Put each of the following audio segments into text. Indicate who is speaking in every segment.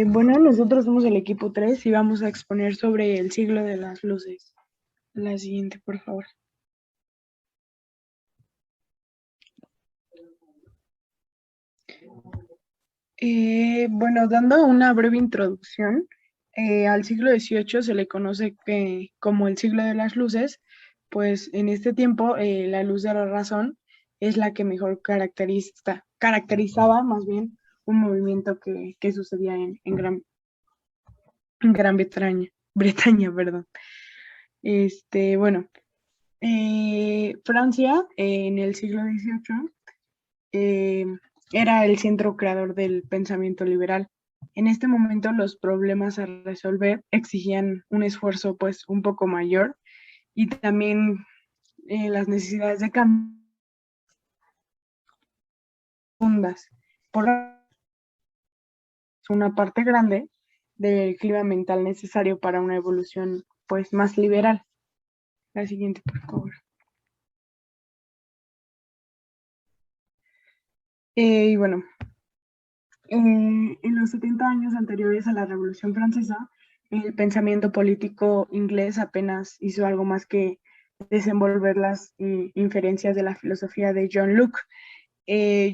Speaker 1: Bueno, nosotros somos el equipo 3 y vamos a exponer sobre el siglo de las luces. La siguiente, por favor. Bueno, dando una breve introducción, al siglo XVIII se le conoce como el siglo de las luces, pues en este tiempo la luz de la razón es la que mejor caracterizaba más bien un movimiento que sucedía en Gran Bretaña, perdón. Bueno, Francia en el siglo XVIII eh, era el centro creador del pensamiento liberal. En este momento los problemas a resolver exigían un esfuerzo pues un poco mayor y también las necesidades de cambio profundas. Por una parte grande del clima mental necesario para una evolución pues más liberal. La siguiente, por favor. Y bueno, en los 70 años anteriores a la Revolución Francesa, el pensamiento político inglés apenas hizo algo más que desenvolver las inferencias de la filosofía de John Locke.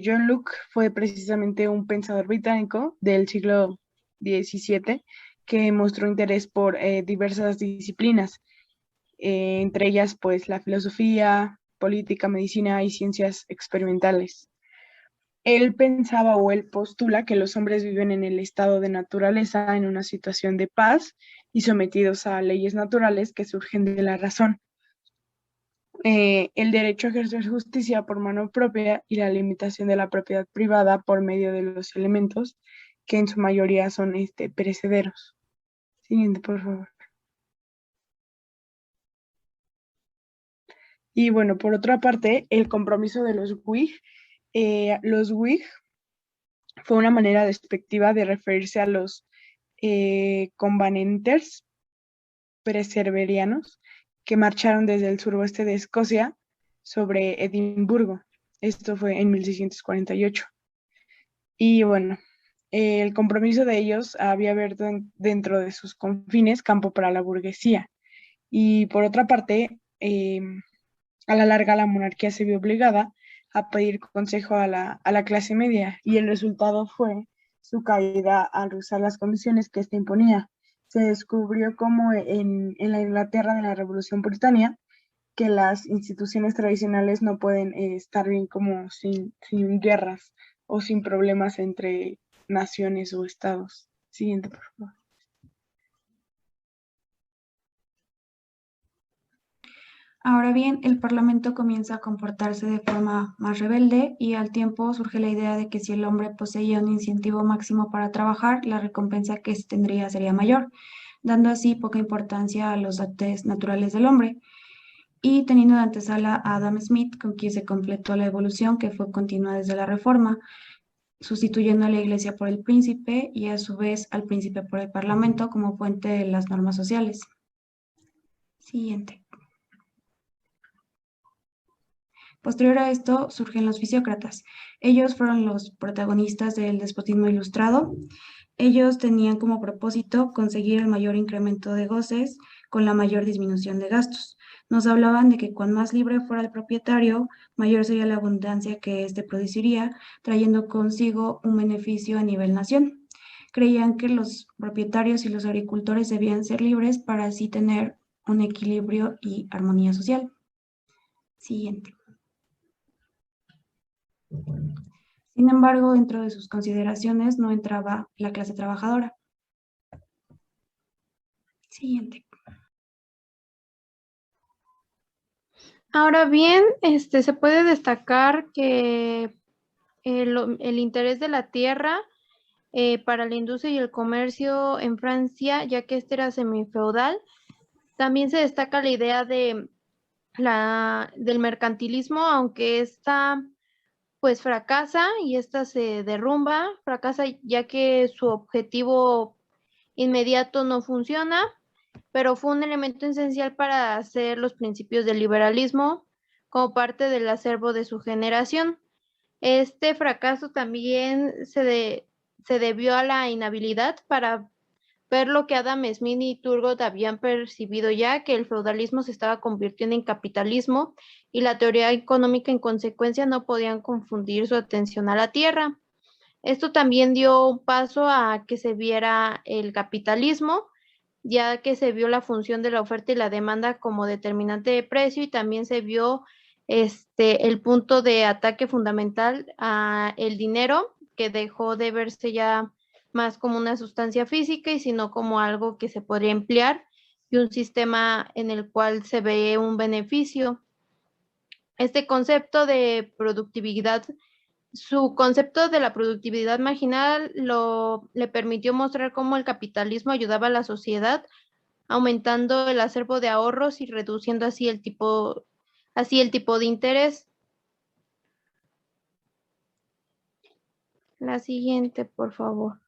Speaker 1: John Locke fue precisamente un pensador británico del siglo XVII que mostró interés por diversas disciplinas, entre ellas pues la filosofía, política, medicina y ciencias experimentales. Él pensaba o él postula que los hombres viven en el estado de naturaleza, en una situación de paz y sometidos a leyes naturales que surgen de la razón. El derecho a ejercer justicia por mano propia y la limitación de la propiedad privada por medio de los elementos que en su mayoría son perecederos. Siguiente, por favor. Y bueno, por otra parte, el compromiso de los Whig fue una manera despectiva de referirse a los convanenters presberianos que marcharon desde el suroeste de Escocia sobre Edimburgo. Esto fue en 1648. Y bueno, el compromiso de ellos había abierto dentro de sus confines campo para la burguesía. Y por otra parte, a la larga la monarquía se vio obligada a pedir consejo a la clase media y el resultado fue su caída al usar las condiciones que éste imponía. Se descubrió como en la Inglaterra de la Revolución Puritana que las instituciones tradicionales no pueden estar bien como sin guerras o sin problemas entre naciones o estados. Siguiente, por favor.
Speaker 2: Ahora bien, el Parlamento comienza a comportarse de forma más rebelde y al tiempo surge la idea de que si el hombre poseía un incentivo máximo para trabajar, la recompensa que se tendría sería mayor, dando así poca importancia a los dotes naturales del hombre y teniendo de antesala a Adam Smith, con quien se completó la evolución que fue continua desde la Reforma, sustituyendo a la Iglesia por el príncipe y a su vez al príncipe por el Parlamento como fuente de las normas sociales. Siguiente. Posterior a esto surgen los fisiócratas. Ellos fueron los protagonistas del despotismo ilustrado. Ellos tenían como propósito conseguir el mayor incremento de goces con la mayor disminución de gastos. Nos hablaban de que cuan más libre fuera el propietario, mayor sería la abundancia que éste produciría, trayendo consigo un beneficio a nivel nación. Creían que los propietarios y los agricultores debían ser libres para así tener un equilibrio y armonía social. Siguiente. Sin embargo, dentro de sus consideraciones no entraba la clase trabajadora. Siguiente.
Speaker 3: Ahora bien, se puede destacar que el interés de la tierra para la industria y el comercio en Francia, ya que este era semifeudal, también se destaca la idea del mercantilismo, aunque esta pues fracasa y esta se derrumba, fracasa ya que su objetivo inmediato no funciona, pero fue un elemento esencial para hacer los principios del liberalismo como parte del acervo de su generación. Este fracaso también se debió a la inhabilidad para ver lo que Adam Smith y Turgot habían percibido ya, que el feudalismo se estaba convirtiendo en capitalismo y la teoría económica en consecuencia no podían confundir su atención a la tierra. Esto también dio un paso a que se viera el capitalismo, ya que se vio la función de la oferta y la demanda como determinante de precio y también se vio el punto de ataque fundamental a el dinero, que dejó de verse ya más como una sustancia física y sino como algo que se podría emplear y un sistema en el cual se ve un beneficio. Este concepto de productividad, su concepto de la productividad marginal le permitió mostrar cómo el capitalismo ayudaba a la sociedad, aumentando el acervo de ahorros y reduciendo así el tipo de interés. La siguiente, por favor.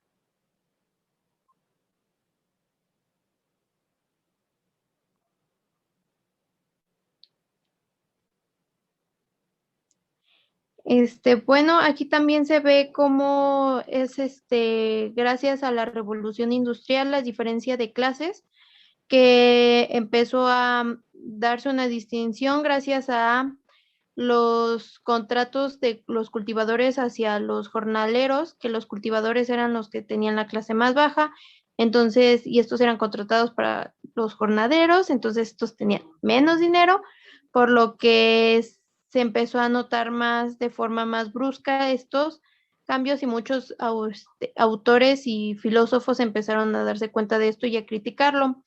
Speaker 3: Bueno, aquí también se ve cómo es gracias a la revolución industrial, la diferencia de clases, que empezó a darse una distinción gracias a los contratos de los cultivadores hacia los jornaleros, que los cultivadores eran los que tenían la clase más baja, entonces, y estos eran contratados para los jornaleros, entonces estos tenían menos dinero, por lo que se empezó a notar más de forma más brusca estos cambios y muchos autores y filósofos empezaron a darse cuenta de esto y a criticarlo.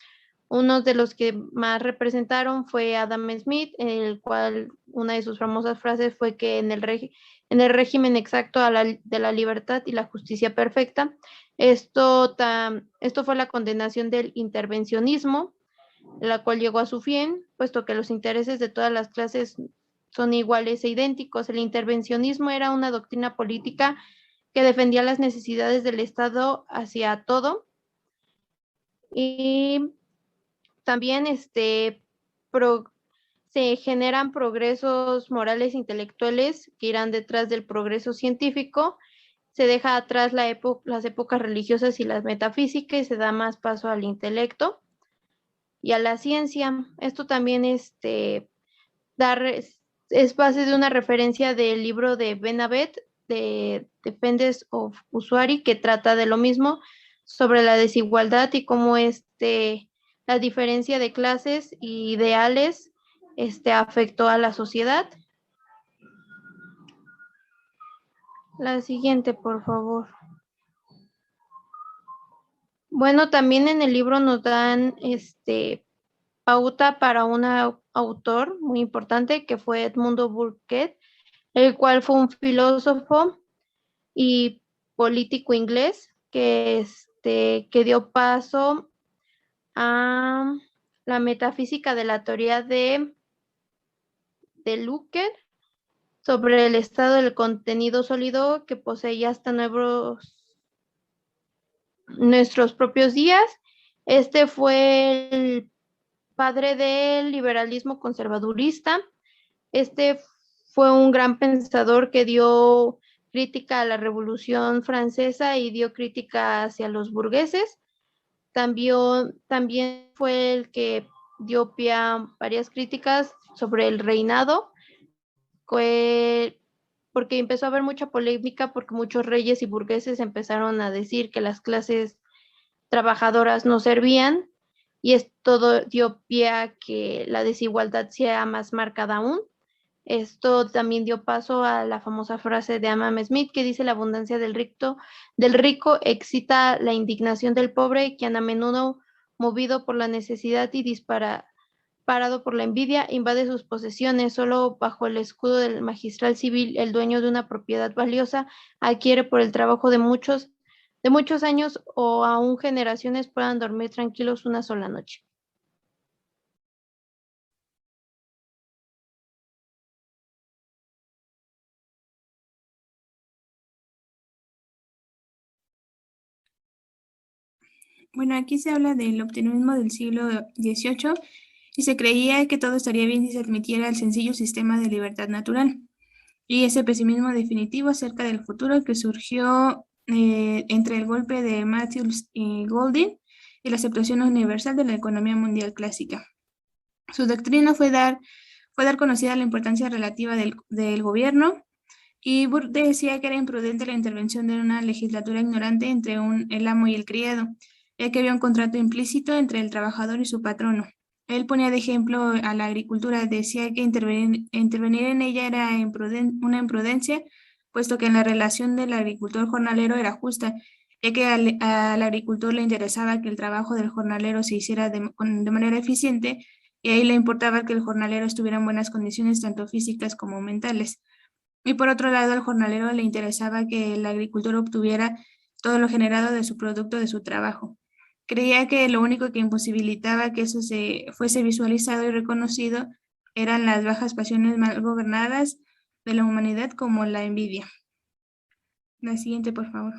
Speaker 3: Uno de los que más representaron fue Adam Smith, en el cual una de sus famosas frases fue que en el régimen exacto de la libertad y la justicia perfecta, esto fue la condenación del intervencionismo, la cual llegó a su fin, puesto que los intereses de todas las clases son iguales e idénticos. El intervencionismo era una doctrina política que defendía las necesidades del Estado hacia todo y también se generan progresos morales e intelectuales que irán detrás del progreso científico, se deja atrás las épocas religiosas y las metafísicas y se da más paso al intelecto y a la ciencia. Esto también es base de una referencia del libro de Benabet, de Defenders of Usuary, que trata de lo mismo, sobre la desigualdad y cómo la diferencia de clases e ideales afectó a la sociedad. La siguiente, por favor. Bueno, también en el libro nos dan pauta para un autor muy importante que fue Edmundo Burke, el cual fue un filósofo y político inglés que dio paso a la metafísica de la teoría de Looker sobre el estado del contenido sólido que poseía hasta nuestros propios días. Este fue el padre del liberalismo conservadurista. Fue un gran pensador que dio crítica a la Revolución Francesa y dio crítica hacia los burgueses. También fue el que dio pie a varias críticas sobre el reinado, porque empezó a haber mucha polémica porque muchos reyes y burgueses empezaron a decir que las clases trabajadoras no servían y esto dio pie a que la desigualdad sea más marcada aún. Esto también dio paso a la famosa frase de Adam Smith que dice: la abundancia del rico excita la indignación del pobre, quien a menudo, movido por la necesidad y disparado por la envidia, invade sus posesiones. Solo bajo el escudo del magistral civil, el dueño de una propiedad valiosa adquiere por el trabajo de muchos años o aún generaciones puedan dormir tranquilos una sola noche.
Speaker 2: Bueno, aquí se habla del optimismo del siglo XVIII y se creía que todo estaría bien si se admitiera el sencillo sistema de libertad natural. Y ese pesimismo definitivo acerca del futuro que surgió
Speaker 4: entre el golpe de Matthews y Golding y la aceptación universal de la economía mundial clásica. Su doctrina fue dar conocida la importancia relativa del gobierno, y Burke decía que era imprudente la intervención de una legislatura ignorante entre el amo y el criado, ya que había un contrato implícito entre el trabajador y su patrono. Él ponía de ejemplo a la agricultura, decía que intervenir en ella era una imprudencia, puesto que en la relación del agricultor jornalero era justa, ya que al agricultor le interesaba que el trabajo del jornalero se hiciera de manera eficiente, y a él le importaba que el jornalero estuviera en buenas condiciones tanto físicas como mentales. Y por otro lado, al jornalero le interesaba que el agricultor obtuviera todo lo generado de su producto, de su trabajo. Creía que lo único que imposibilitaba que eso fuese visualizado y reconocido eran las bajas pasiones mal gobernadas de la humanidad, como la envidia. La siguiente, por favor.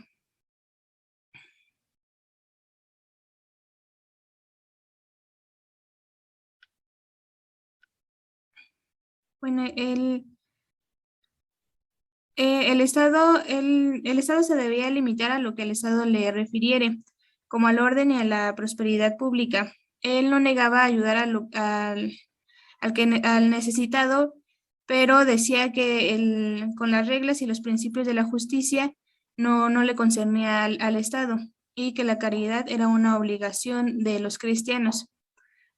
Speaker 4: Bueno, el Estado se debía limitar a lo que el Estado le refiriere, como al orden y a la prosperidad pública. Él no negaba ayudar al necesitado, pero decía que con las reglas y los principios de la justicia no le concernía al Estado, y que la caridad era una obligación de los cristianos.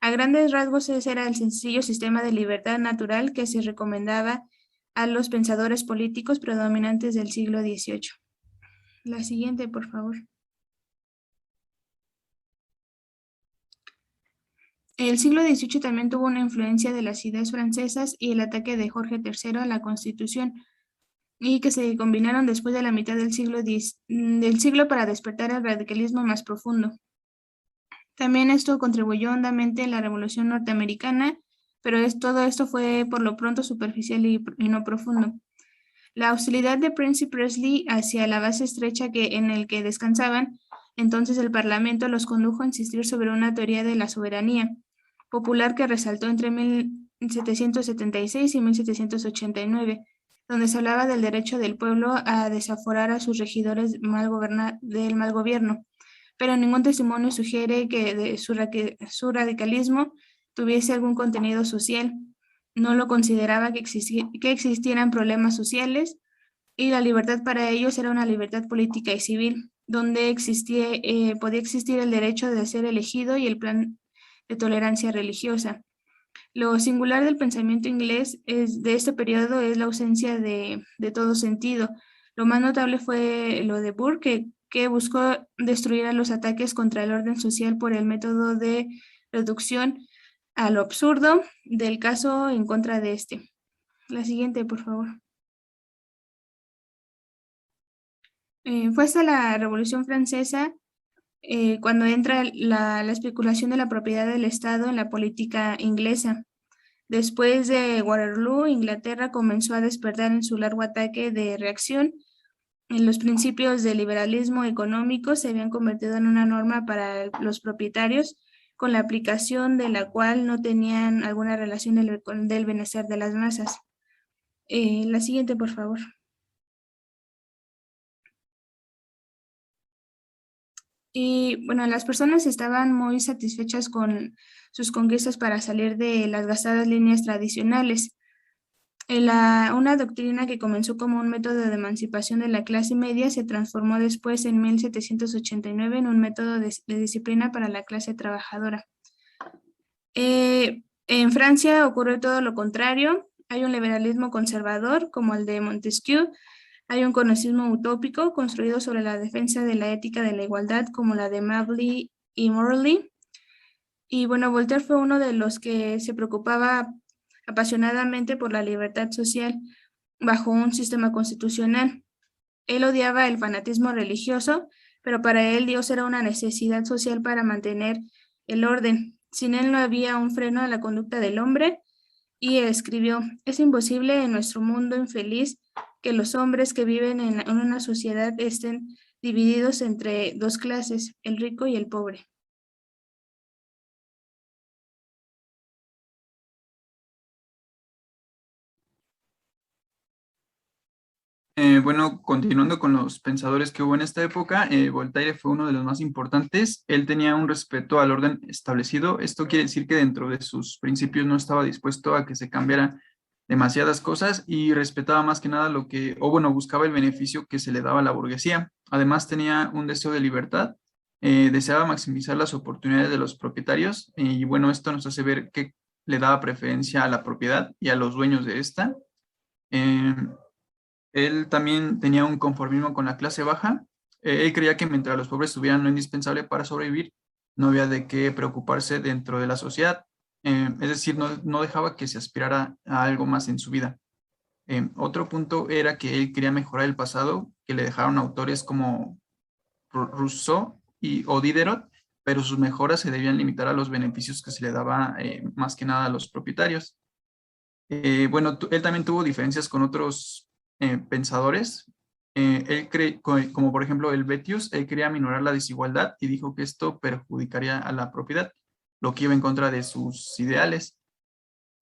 Speaker 4: A grandes rasgos, ese era el sencillo sistema de libertad natural que se recomendaba a los pensadores políticos predominantes del siglo XVIII. La siguiente, por favor. El siglo XVIII también tuvo una influencia de las ideas francesas y el ataque de Jorge III a la Constitución, y que se combinaron después de la mitad del siglo para despertar el radicalismo más profundo. También esto contribuyó hondamente a la Revolución Norteamericana, pero todo esto fue por lo pronto superficial y no profundo. La hostilidad de Prince y Presley hacia la base estrecha en el que descansaban entonces el Parlamento los condujo a insistir sobre una teoría de la soberanía popular que resaltó entre 1776 y 1789, donde se hablaba del derecho del pueblo a desaforar a sus regidores del mal gobierno, pero ningún testimonio sugiere que su radicalismo tuviese algún contenido social. No lo consideraba que existieran problemas sociales, y la libertad para ellos era una libertad política y civil, donde podía existir el derecho de ser elegido y el plan de tolerancia religiosa. Lo singular del pensamiento inglés de este periodo es la ausencia de todo sentido. Lo más notable fue lo de Burke, que buscó destruir a los ataques contra el orden social por el método de reducción a lo absurdo del caso en contra de este. La siguiente, por favor. Fue hasta la Revolución Francesa cuando entra la especulación de la propiedad del Estado en la política inglesa. Después de Waterloo, Inglaterra comenzó a despertar en su largo ataque de reacción. Los principios del liberalismo económico se habían convertido en una norma para los propietarios, con la aplicación de la cual no tenían alguna relación del bienestar de las masas. La siguiente, por favor. Y bueno, las personas estaban muy satisfechas con sus conquistas para salir de las gastadas líneas tradicionales. Una doctrina que comenzó como un método de emancipación de la clase media se transformó después en 1789 en un método de disciplina para la clase trabajadora. En Francia ocurrió todo lo contrario. Hay un liberalismo conservador como el de Montesquieu. Hay un conocismo utópico construido sobre la defensa de la ética de la igualdad como la de Mabley y Morley. Y bueno, Voltaire fue uno de los que se preocupaba apasionadamente por la libertad social bajo un sistema constitucional. Él odiaba el fanatismo religioso, pero para él Dios era una necesidad social para mantener el orden. Sin él no había un freno a la conducta del hombre, y escribió: es imposible en nuestro mundo infeliz que los hombres que viven en una sociedad estén divididos entre dos clases, el rico y el pobre.
Speaker 5: Bueno, continuando con los pensadores que hubo en esta época, Voltaire fue uno de los más importantes. Él tenía un respeto al orden establecido. Esto quiere decir que dentro de sus principios no estaba dispuesto a que se cambiaran demasiadas cosas y respetaba más que nada lo que, o bueno, buscaba el beneficio que se le daba a la burguesía. Además tenía un deseo de libertad, deseaba maximizar las oportunidades de los propietarios y bueno, esto nos hace ver que le daba preferencia a la propiedad y a los dueños de esta. Eh, Él también tenía un conformismo con la clase baja. Él creía que mientras los pobres tuvieran lo indispensable para sobrevivir, no había de qué preocuparse dentro de la sociedad. Es decir, no dejaba que se aspirara a algo más en su vida. Otro punto era que él quería mejorar el pasado, que le dejaron autores como Rousseau o Diderot, pero sus mejoras se debían limitar a los beneficios que se le daba más que nada a los propietarios. Bueno, él también tuvo diferencias con otros pensadores. Como por ejemplo el Helvétius, él quería minorar la desigualdad y dijo que esto perjudicaría a la propiedad, lo que iba en contra de sus ideales.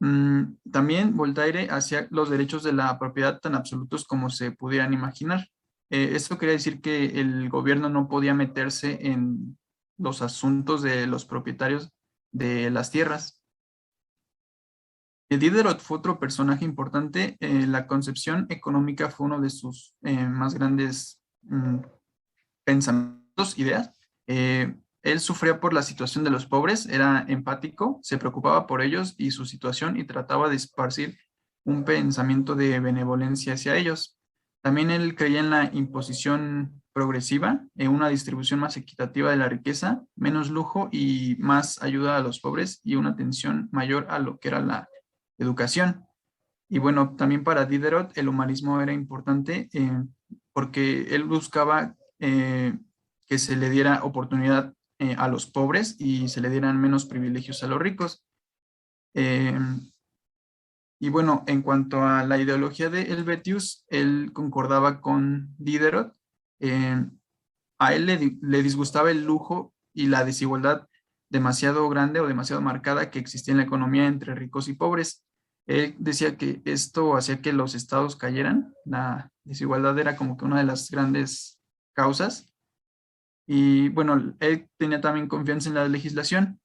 Speaker 5: También Voltaire hacía los derechos de la propiedad tan absolutos como se pudieran imaginar. Esto quería decir que el gobierno no podía meterse en los asuntos de los propietarios de las tierras. Diderot fue otro personaje importante. La concepción económica fue uno de sus más grandes pensamientos, ideas. Él sufría por la situación de los pobres, era empático, se preocupaba por ellos y su situación y trataba de esparcir un pensamiento de benevolencia hacia ellos. También él creía en la imposición progresiva, en una distribución más equitativa de la riqueza, menos lujo y más ayuda a los pobres y una atención mayor a lo que era la educación. Y bueno, también para Diderot el humanismo era importante porque él buscaba que se le diera oportunidad a los pobres y se le dieran menos privilegios a los ricos. Eh, y bueno, en cuanto a la ideología de Helvétius, él concordaba con Diderot. Eh, a él le disgustaba el lujo y la desigualdad demasiado grande o demasiado marcada que existía en la economía entre ricos y pobres. Él decía que esto hacía que los estados cayeran. La desigualdad era como que una de las grandes causas. Y bueno, él tenía también confianza en la legislación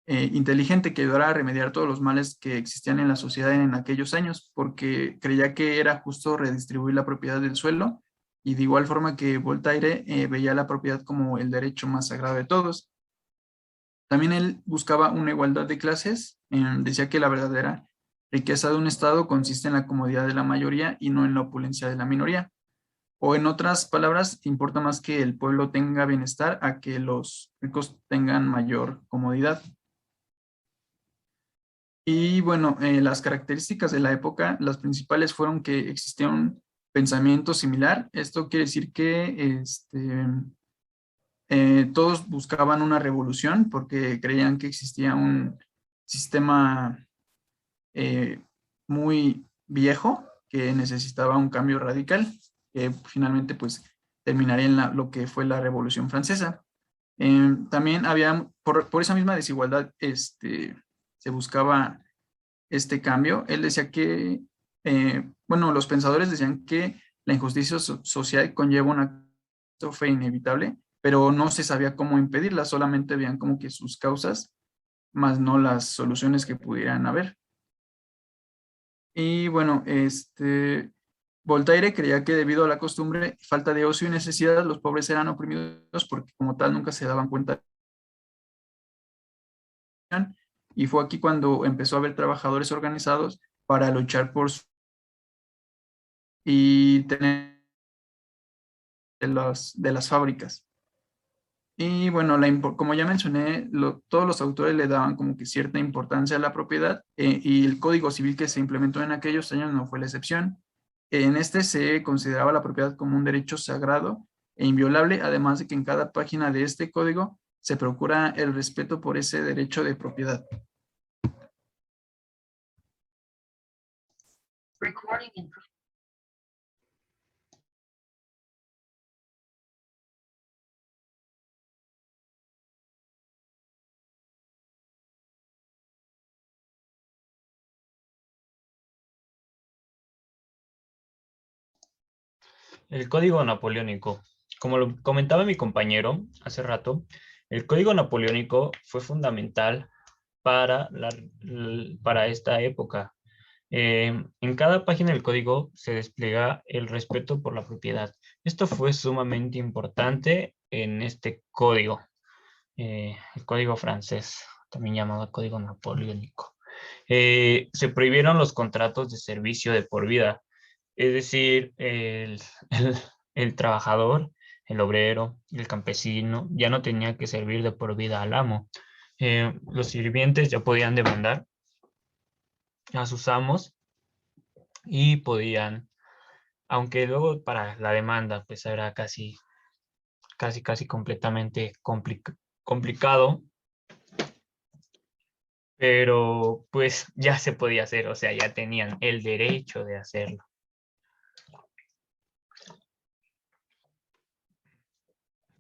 Speaker 5: inteligente que ayudara a remediar todos los males que existían en la sociedad en aquellos años, porque creía que era justo redistribuir la propiedad del suelo y de igual forma que Voltaire veía la propiedad como el derecho más sagrado de todos. También él buscaba una igualdad de clases, decía que la verdadera riqueza de un Estado consiste en la comodidad de la mayoría y no en la opulencia de la minoría. O en otras palabras, importa más que el pueblo tenga bienestar a que los ricos tengan mayor comodidad. Y bueno, las características de la época, las principales fueron que existía un pensamiento similar. Esto quiere decir que todos buscaban una revolución porque creían que existía un sistema muy viejo que necesitaba un cambio radical, que finalmente pues terminaría en lo que fue la Revolución Francesa. También había, por esa misma desigualdad, se buscaba este cambio. Él decía que, bueno, los pensadores decían que la injusticia social conlleva una catástrofe inevitable, pero no se sabía cómo impedirla, solamente veían como que sus causas, más no las soluciones que pudieran haber. Y bueno, Voltaire creía que debido a la costumbre, falta de ocio y necesidad, los pobres eran oprimidos porque como tal nunca se daban cuenta. Y fue aquí cuando empezó a haber trabajadores organizados para luchar por su y tener de las fábricas. Y bueno, como ya mencioné, todos los autores le daban como que cierta importancia a la propiedad y el Código Civil que se implementó en aquellos años no fue la excepción. En este se consideraba la propiedad como un derecho sagrado e inviolable, además de que en cada página de este código se procura el respeto por ese derecho de propiedad.
Speaker 6: El Código Napoleónico. Como lo comentaba mi compañero hace rato, el Código Napoleónico fue fundamental para, para esta época. En cada página del código se despliega el respeto por la propiedad. Esto fue sumamente importante en este código, el código francés, también llamado código napoleónico. Se prohibieron los contratos de servicio de por vida, es decir, el trabajador, el obrero, el campesino, ya no tenía que servir de por vida al amo. Los sirvientes ya podían demandar a sus amos y podían, aunque luego para la demanda pues era casi completamente complicado, pero pues ya se podía hacer, o sea, ya tenían el derecho de hacerlo.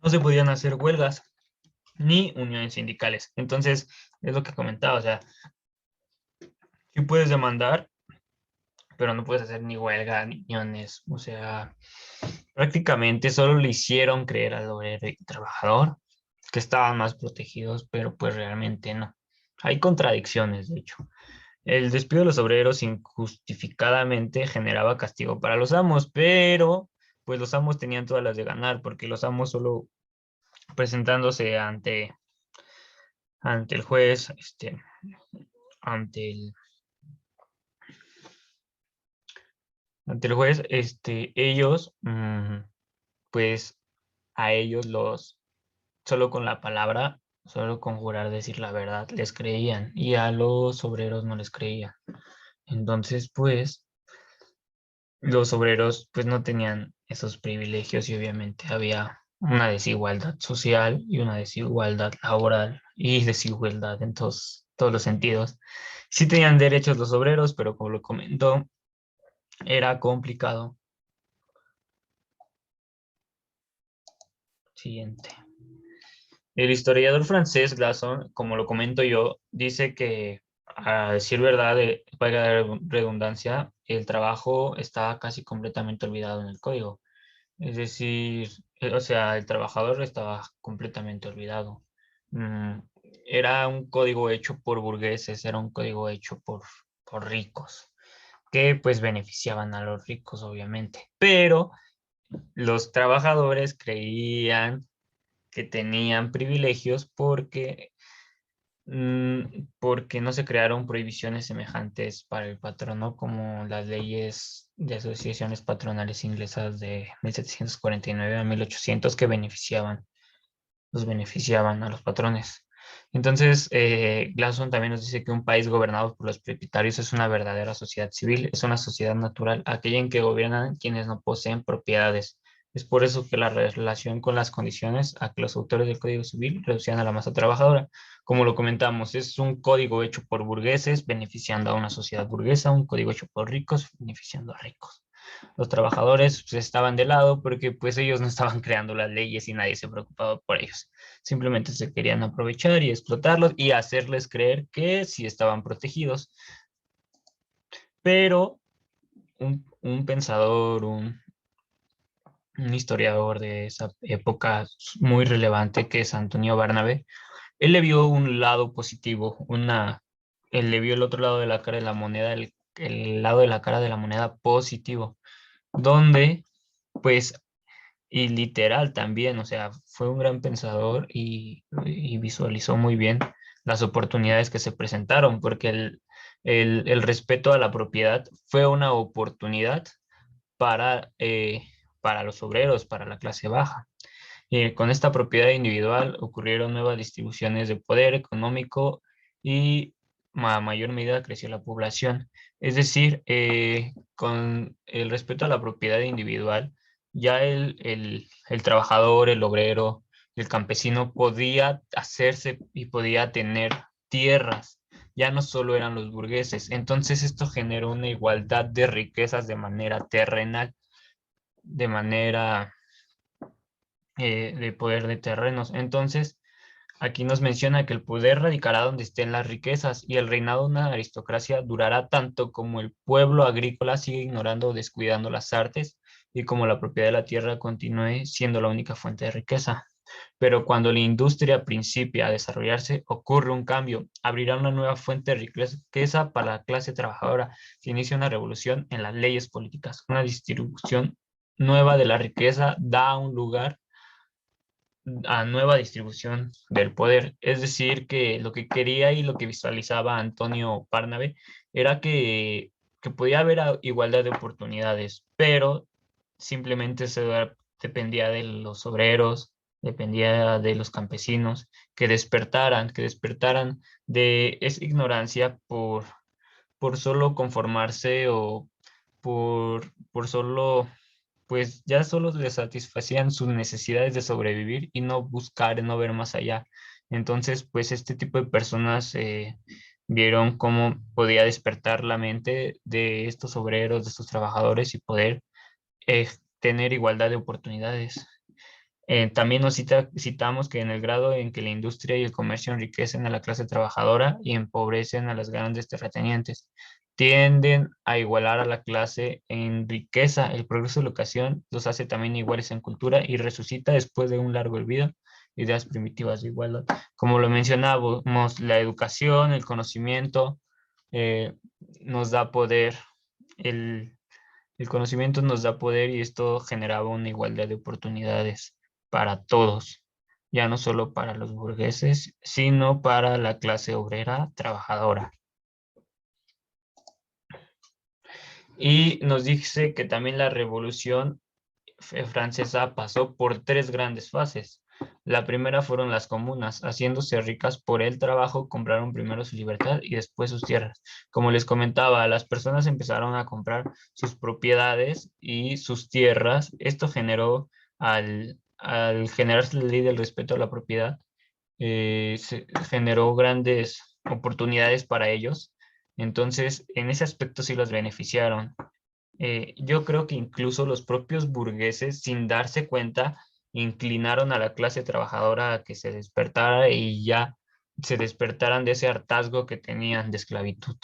Speaker 6: No se podían hacer huelgas ni uniones sindicales. Entonces, es lo que comentaba, o sea, sí puedes demandar, pero no puedes hacer ni huelga ni uniones. O sea, prácticamente solo le hicieron creer al obrero y trabajador que estaban más protegidos, pero pues realmente no. Hay contradicciones, de hecho. El despido de los obreros injustificadamente generaba castigo para los amos, pero pues los amos tenían todas las de ganar, porque los amos solo presentándose ante el juez, ante el, ellos, pues a ellos solo con la palabra, solo con jurar decir la verdad, les creían y a los obreros no les creían. Entonces, pues, los obreros pues no tenían esos privilegios y obviamente había una desigualdad social y una desigualdad laboral y desigualdad en todos los sentidos. Sí tenían derechos los obreros, pero como lo comentó, era complicado. Siguiente. El historiador francés Glasson, como lo comento yo, dice que, a decir verdad, valga la redundancia, el trabajo está casi completamente olvidado en el código. Es decir, o sea, el trabajador estaba completamente olvidado. Mm, Era un código hecho por burgueses, era un código hecho por ricos, que pues beneficiaban a los ricos, obviamente. Pero los trabajadores creían que tenían privilegios porque no se crearon prohibiciones semejantes para el patrono como las leyes de asociaciones patronales inglesas de 1749 a 1800 que beneficiaban a los patrones. Entonces, Glasson también nos dice que un país gobernado por los propietarios es una verdadera sociedad civil, es una sociedad natural, aquella en que gobiernan quienes no poseen propiedades. Es por eso que la relación con las condiciones a que los autores del Código Civil reducían a la masa trabajadora. Como lo comentamos, es un código hecho por burgueses, beneficiando a una sociedad burguesa, un código hecho por ricos, beneficiando a ricos. Los trabajadores pues, estaban de lado porque pues ellos no estaban creando las leyes y nadie se preocupaba por ellos. Simplemente se querían aprovechar y explotarlos y hacerles creer que sí estaban protegidos. Pero un pensador, un historiador de esa época muy relevante que es Antonio Barnabé, él le vio un lado positivo, él le vio el otro lado de la cara de la moneda, el lado de la cara de la moneda positivo, donde pues y literal también, o sea, fue un gran pensador y visualizó muy bien las oportunidades que se presentaron, porque el respeto a la propiedad fue una oportunidad para los obreros, para la clase baja. Con esta propiedad individual ocurrieron nuevas distribuciones de poder económico y a mayor medida creció la población. Es decir, con el respeto a la propiedad individual, ya el trabajador, el obrero, el campesino podía hacerse y podía tener tierras. Ya no solo eran los burgueses. Entonces esto generó una igualdad de riquezas de manera terrenal, de manera de poder de terrenos. Entonces, Aquí nos menciona que el poder radicará donde estén las riquezas y el reinado de una aristocracia durará tanto como el pueblo agrícola siga ignorando o descuidando las artes y como la propiedad de la tierra continúe siendo la única fuente de riqueza. Pero cuando la industria principia a desarrollarse, ocurre un cambio, abrirá una nueva fuente de riqueza para la clase trabajadora. Se inicia una revolución en las leyes políticas, una distribución nueva de la riqueza da un lugar a nueva distribución del poder. Es decir, que lo que quería y lo que visualizaba Antonio Parnabe era que podía haber igualdad de oportunidades, pero simplemente dependía de los obreros, dependía de los campesinos, que despertaran de esa ignorancia por solo conformarse o por solo pues ya solo les satisfacían sus necesidades de sobrevivir y no buscar, no ver más allá. Entonces, pues este tipo de personas vieron cómo podía despertar la mente de estos obreros, de estos trabajadores y poder tener igualdad de oportunidades. También citamos que en el grado en que la industria y el comercio enriquecen a la clase trabajadora y empobrecen a las grandes terratenientes, tienden a igualar a la clase en riqueza. El progreso de la educación los hace también iguales en cultura y resucita después de un largo olvido ideas primitivas de igualdad. Como lo mencionábamos, la educación, el conocimiento eh, nos da poder, el, el conocimiento nos da poder y esto generaba una igualdad de oportunidades para todos, ya no solo para los burgueses, sino para la clase obrera trabajadora. Y nos dice que también la Revolución Francesa pasó por 3 grandes fases. La primera fueron las comunas, haciéndose ricas por el trabajo, compraron primero su libertad y después sus tierras. Como les comentaba, las personas empezaron a comprar sus propiedades y sus tierras. Esto generó, al generarse la ley del respeto a la propiedad, se generó grandes oportunidades para ellos. Entonces, en ese aspecto sí los beneficiaron. Yo creo que incluso los propios burgueses, sin darse cuenta, inclinaron a la clase trabajadora a que se despertara y ya se despertaran de ese hartazgo que tenían de esclavitud.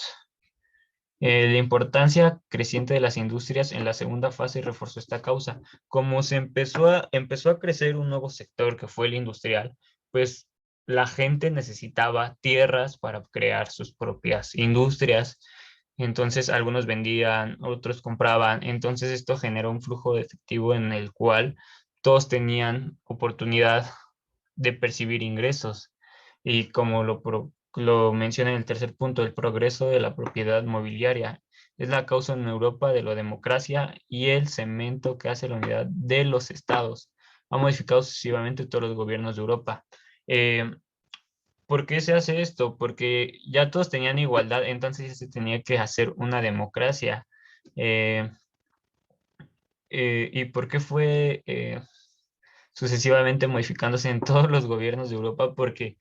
Speaker 6: La importancia creciente de las industrias en la segunda fase reforzó esta causa. Como se empezó a crecer un nuevo sector que fue el industrial, pues la gente necesitaba tierras para crear sus propias industrias. Entonces algunos vendían, otros compraban. Entonces esto generó un flujo de efectivo en el cual todos tenían oportunidad de percibir ingresos. Y como lo menciona en el tercer punto, el progreso de la propiedad mobiliaria es la causa en Europa de la democracia y el cemento que hace la unidad de los estados. Ha modificado sucesivamente todos los gobiernos de Europa. ¿Por qué se hace esto? Porque ya todos tenían igualdad, entonces ya se tenía que hacer una democracia. ¿Y por qué fue sucesivamente modificándose en todos los gobiernos de Europa? Porque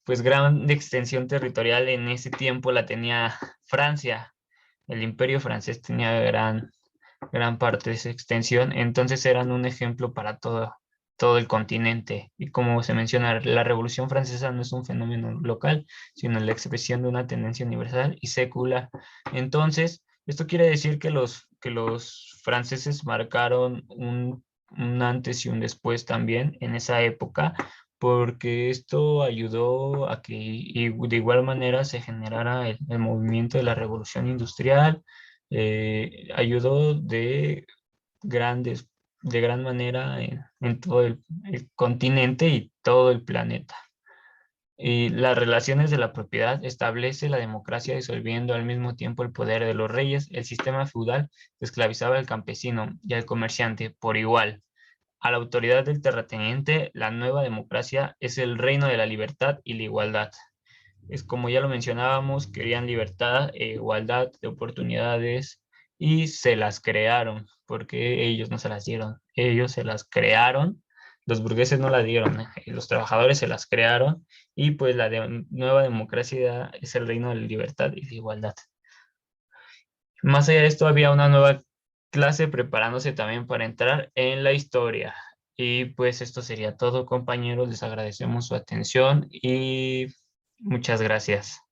Speaker 6: pues gran extensión territorial en ese tiempo la tenía Francia. El imperio francés tenía gran parte de esa extensión, entonces eran un ejemplo para todo el continente. Y como se menciona, la Revolución Francesa no es un fenómeno local, sino la expresión de una tendencia universal y secular. Entonces, esto quiere decir que los franceses marcaron un antes y un después también en esa época, porque esto ayudó a que de igual manera se generara el movimiento de la revolución industrial, ayudó de gran manera en todo el continente y todo el planeta. Y las relaciones de la propiedad establece la democracia disolviendo al mismo tiempo el poder de los reyes. El sistema feudal esclavizaba al campesino y al comerciante por igual. A la autoridad del terrateniente, la nueva democracia es el reino de la libertad y la igualdad. Es como ya lo mencionábamos, querían libertad e igualdad de oportunidades y se las crearon, porque ellos no se las dieron, ellos se las crearon, los burgueses no las dieron, los trabajadores se las crearon y pues la nueva democracia es el reino de la libertad y de igualdad. Más allá de esto había una nueva clase preparándose también para entrar en la historia. Y pues esto sería todo, compañeros. Les agradecemos su atención y muchas gracias.